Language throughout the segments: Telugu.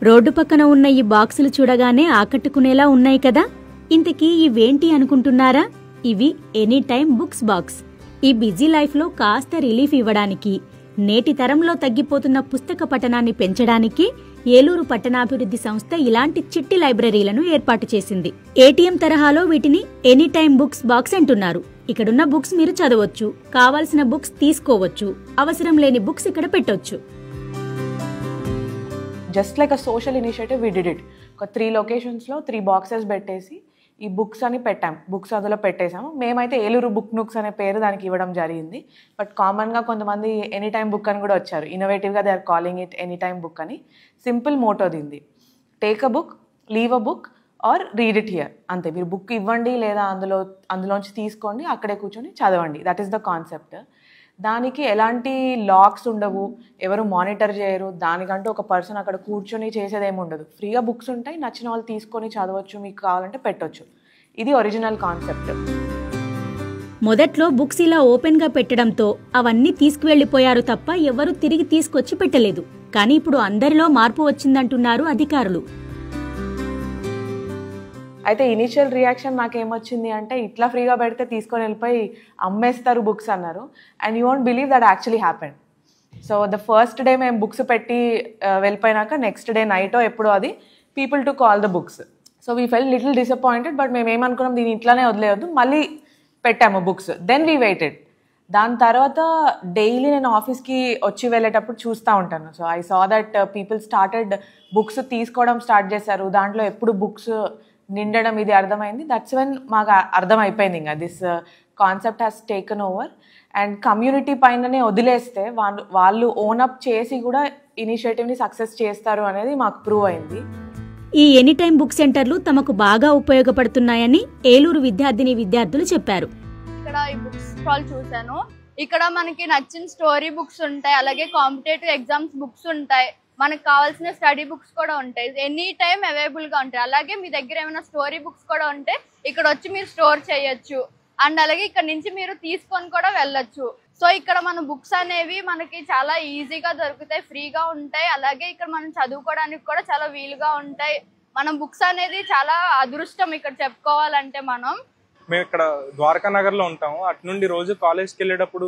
రోడ్డు పక్కన ఉన్న ఈ బాక్సులు చూడగానే ఆకట్టుకునేలా ఉన్నాయి కదా. ఇంతకీ ఇవేంటి అనుకుంటున్నారా? ఇవి ఎనీ టైమ్ బుక్స్ బాక్స్. ఈ బిజీ లైఫ్లో కాస్త రిలీఫ్ ఇవ్వడానికి, నేటి తరంలో తగ్గిపోతున్న పుస్తక పఠనాన్ని పెంచడానికి ఏలూరు పట్టణాభివృద్ధి సంస్థ ఇలాంటి చిట్టి లైబ్రరీలను ఏర్పాటు చేసింది. ఏటీఎం తరహాలో వీటిని ఎనీ టైమ్ బుక్స్ బాక్స్ అంటున్నారు. ఇక్కడున్న బుక్స్ మీరు చదవచ్చు, కావాల్సిన బుక్స్ తీసుకోవచ్చు, అవసరం లేని బుక్స్ ఇక్కడ పెట్టొచ్చు. Just like a social initiative we did it. ఒక 3 లొకేషన్స్లో 3 బాక్సెస్ పెట్టేసి ఈ బుక్స్ అని పెట్టాం. బుక్స్ అందులో పెట్టేసాము. మేమైతే ఏలూరు బుక్ నూక్స్ అనే పేరు దానికి ఇవ్వడం జరిగింది. బట్ కామన్గా కొంతమంది ఎనీ టైమ్ బుక్ అని కూడా వచ్చారు. ఇన్నోవేటివ్గా they are calling it any time book అని. సింపుల్ మోటో దీనిది, take a book, leave a book or read it here. అంతే. మీరు బుక్ ఇవ్వండి లేదా అందులోంచి తీసుకోండి, అక్కడే కూర్చొని చదవండి. That is the concept. దానికి ఎలాంటి లాక్స్ ఉండవు, ఎవరు మానిటర్ చేయరు. దానికంటూ ఒక పర్సన్ అక్కడ కూర్చొని చేసేదేమి ఉండదు. ఫ్రీగా బుక్స్ ఉంటాయి, నచ్చిన వాళ్ళు తీసుకొని చదవచ్చు, మీకు కావాలంటే పెట్టొచ్చు. ఇది ఒరిజినల్ కాన్సెప్ట్. మొదట్లో బుక్స్ ఇలా ఓపెన్గా పెట్టడంతో అవన్నీ తీసుకువెళ్లిపోయారు తప్ప ఎవరూ తిరిగి తీసుకొచ్చి పెట్టలేదు. కానీ ఇప్పుడు అందరిలో మార్పు వచ్చిందంటున్నారు అధికారులు. అయితే ఇనిషియల్ రియాక్షన్ నాకేమొచ్చింది అంటే, ఇట్లా ఫ్రీగా పెడితే తీసుకొని వెళ్ళిపోయి అమ్మేస్తారు బుక్స్ అన్నారు. And you won't believe that actually happened. So the first day మేము బుక్స్ పెట్టి వెళ్ళిపోయినాక నెక్స్ట్ డే నైటో ఎప్పుడో అది people took all the books. So we felt little disappointed. But మేము ఏమనుకున్నాం, దీన్ని ఇట్లానే వదిలేయొద్దు, మళ్ళీ పెట్టాము బుక్స్. Then we weighted. దాని తర్వాత డైలీ నేను ఆఫీస్కి వచ్చి వెళ్ళేటప్పుడు చూస్తూ ఉంటాను. So I saw that people started books తీసుకోవడం స్టార్ట్ చేశారు. దాంట్లో ఎప్పుడు బుక్స్ నిండడం ఇది అర్థమైంది. దట్స్ వెన్ మాకు అర్థమైపోయింది ఇంకా this concept has taken over. And community పైననే వదిలేస్తే వాళ్ళు ఓనప్ చేసి కూడా ఇనిషియేటివ్ని సక్సెస్ చేస్తారు అనేది మాకు ప్రూవ్ అయింది. ఈ ఎనీ టైమ్ బుక్ సెంటర్లు తమకు బాగా ఉపయోగపడుతున్నాయని ఏలూరు విద్యార్థులు చెప్పారు. ఇక్కడ ఈ బుక్స్ స్టాల్ చూశాను. ఇక్కడ మనకి నచ్చిన స్టోరీ బుక్స్ ఉంటాయి, అలాగే కాంపిటేటివ్ ఎగ్జామ్స్ బుక్స్ ఉంటాయి, మనకు కావాల్సిన స్టడీ బుక్స్ కూడా ఉంటాయి. ఎనీ టైం అవైలబుల్గా ఉంటాయి. అలాగే మీ దగ్గర ఏమైనా స్టోరీ బుక్స్ కూడా ఉంటే ఇక్కడ వచ్చి మీరు స్టోర్ చేయొచ్చు. అండ్ అలాగే ఇక్కడ నుంచి మీరు తీసుకొని కూడా వెళ్ళొచ్చు. సో ఇక్కడ మన బుక్స్ అనేవి మనకి చాలా ఈజీగా దొరుకుతాయి, ఫ్రీగా ఉంటాయి. అలాగే ఇక్కడ మనం చదువుకోవడానికి కూడా చాలా వీలుగా ఉంటాయి. మనం బుక్స్ అనేది చాలా అదృష్టం ఇక్కడ చెప్పుకోవాలంటే. మేము ఇక్కడ ద్వారకా నగర్లో ఉంటాము. అటు నుండి రోజు కాలేజ్కి వెళ్ళేటప్పుడు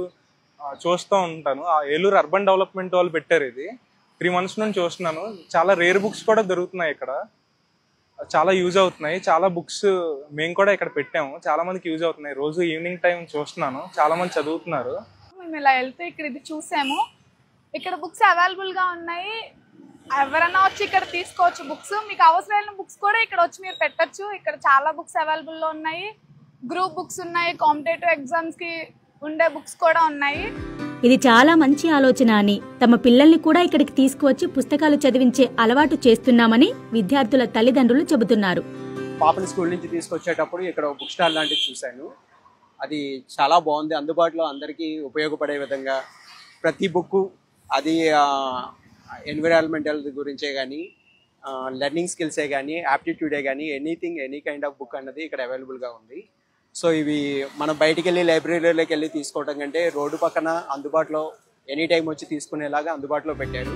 చూస్తూ ఉంటాను. ఆ ఏలూరు అర్బన్ డెవలప్మెంట్ వాళ్ళు పెట్టారు ఇది. 3 months నుంచి చూస్తున్నాను. చాలా రేర్ బుక్స్ కూడా దొరుకుతున్నాయి ఇక్కడ, చాలా యూజ్ అవుతున్నాయి. చాలా బుక్స్ మేము కూడా ఇక్కడ పెట్టాము, చాలా మందికి యూజ్ అవుతున్నాయి. రోజు ఈవినింగ్ టైం చూస్తున్నాను, చాలా మంది చదువుతున్నారు. మేము ఇలా వెళ్తే ఇక్కడ ఇది చూసాము. ఇక్కడ బుక్స్ అవైలబుల్గా ఉన్నాయి, ఎవరైనా వచ్చి ఇక్కడ తీసుకోవచ్చు బుక్స్. మీకు అవసరమైన బుక్స్ కూడా ఇక్కడ వచ్చి మీరు పెట్టచ్చు. ఇక్కడ చాలా బుక్స్ అవైలబుల్లో ఉన్నాయి. గ్రూప్ బుక్స్ ఉన్నాయి, కాంపిటేటివ్ ఎగ్జామ్స్కి ఉండే బుక్స్ కూడా ఉన్నాయి. ఇది చాలా మంచి ఆలోచన అని, తమ పిల్లల్ని కూడా ఇక్కడికి తీసుకువచ్చి పుస్తకాలు చదివించే అలవాటు చేస్తున్నామని విద్యార్థుల తల్లిదండ్రులు చెబుతున్నారు. పాపని స్కూల్ నుంచి తీసుకొచ్చేటప్పుడు ఇక్కడ బుక్ స్టాల్ లాంటివి చూశాను. అది చాలా బాగుంది. అందుబాటులో అందరికీ ఉపయోగపడే విధంగా ప్రతి బుక్, అది ఎన్విరాన్మెంటల్ గురించే కానీ, లెర్నింగ్ స్కిల్సే కానీ, యాప్టిట్యూడే కానీ, anything, any kind of book అన్నది ఇక్కడ అవైలబుల్గా ఉంది. సో ఇవి మనం బయటికి వెళ్ళి లైబ్రరీలోకి వెళ్ళి తీసుకోవడం కంటే రోడ్డు పక్కన అందుబాటులో ఎనీ టైం వచ్చి తీసుకునేలాగా అందుబాటులో పెట్టారు.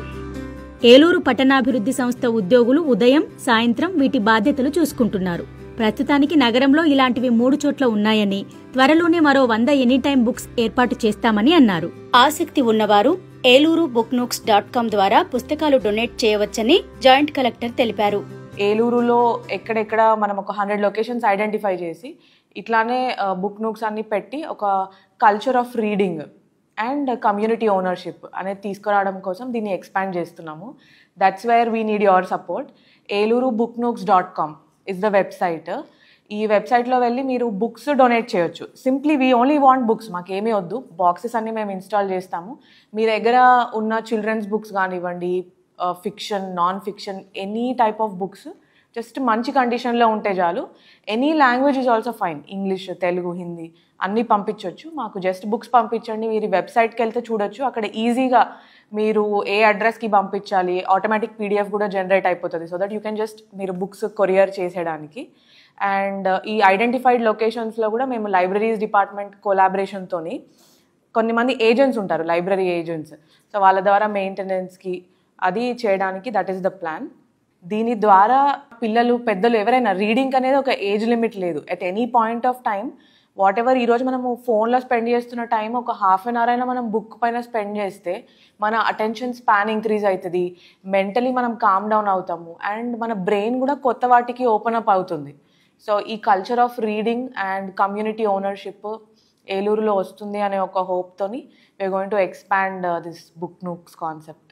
ఏలూరు పట్టణాభివృద్ధి సంస్థ ఉద్యోగులు ఉదయం, సాయంత్రం వీటి బాధ్యతలు చూసుకుంటున్నారు. ప్రస్తుతానికి నగరంలో ఇలాంటివి 3 చోట్ల ఉన్నాయని, త్వరలోనే మరో 100 ఎనీ టైమ్ బుక్స్ ఏర్పాటు చేస్తామని అన్నారు. ఆసక్తి ఉన్నవారు ఏలూరు booknooks.com ద్వారా పుస్తకాలు డొనేట్ చేయవచ్చని జాయింట్ కలెక్టర్ తెలిపారు. ఏలూరులో ఎక్కడెక్కడ మనం ఒక 100 లొకేషన్స్ ఐడెంటిఫై చేసి ఇట్లానే బుక్ నూక్స్ అన్ని పెట్టి ఒక culture of reading and community ownership అనేది తీసుకురావడం కోసం దీన్ని ఎక్స్పాండ్ చేస్తున్నాము. That's where we need your support. eluru.booknooks.com is the website. ఈ వెబ్సైట్లో వెళ్ళి మీరు బుక్స్ డొనేట్ చేయొచ్చు. Simply we only want books, మాకేమీ వద్దు, బాక్సెస్ అన్ని మేము ఇన్స్టాల్ చేస్తాము. మీ దగ్గర ఉన్న చిల్డ్రన్స్ బుక్స్ కానివ్వండి, fiction, non fiction, any type of books just మంచి కండిషన్లో ఉంటే చాలు. Any language is also fine, English, Telugu, Hindi అన్నీ పంపించవచ్చు. మాకు జస్ట్ బుక్స్ పంపించండి. మీరు వెబ్సైట్కి వెళ్తే చూడొచ్చు, అక్కడ ఈజీగా మీరు ఏ అడ్రస్కి పంపించాలి, ఆటోమేటిక్ పీడిఎఫ్ కూడా జనరేట్ అయిపోతుంది. So that you can just మీరు బుక్స్ కొరియర్ చేసేయడానికి. అండ్ ఈ ఐడెంటిఫైడ్ లొకేషన్స్లో కూడా మేము లైబ్రరీస్ డిపార్ట్మెంట్ కొలాబరేషన్తోని కొంతమంది ఏజెంట్స్ ఉంటారు, లైబ్రరీ ఏజెంట్స్. సో వాళ్ళ ద్వారా మెయింటెనెన్స్కి అది చేయడానికి దట్ ఈస్ ద ప్లాన్. దీని ద్వారా పిల్లలు పెద్దలు ఎవరైనా రీడింగ్ అనేది ఒక ఏజ్ లిమిట్ లేదు. At any point of time what ever ఈరోజు మనము ఫోన్లో స్పెండ్ చేస్తున్న టైం ఒక హాఫ్ అన్ అవర్ అయినా మనం బుక్ పైన స్పెండ్ చేస్తే మన అటెన్షన్ స్పాన్ ఇంక్రీజ్ అవుతుంది, మెంటలీ మనం కామ్ డౌన్ అవుతాము, అండ్ మన బ్రెయిన్ కూడా కొత్త వాటికి ఓపెన్ అప్ అవుతుంది. సో ఈ culture of reading and community ownership ఏలూరులో వస్తుంది అనే ఒక హోప్తోని we are going to expand this book nooks concept.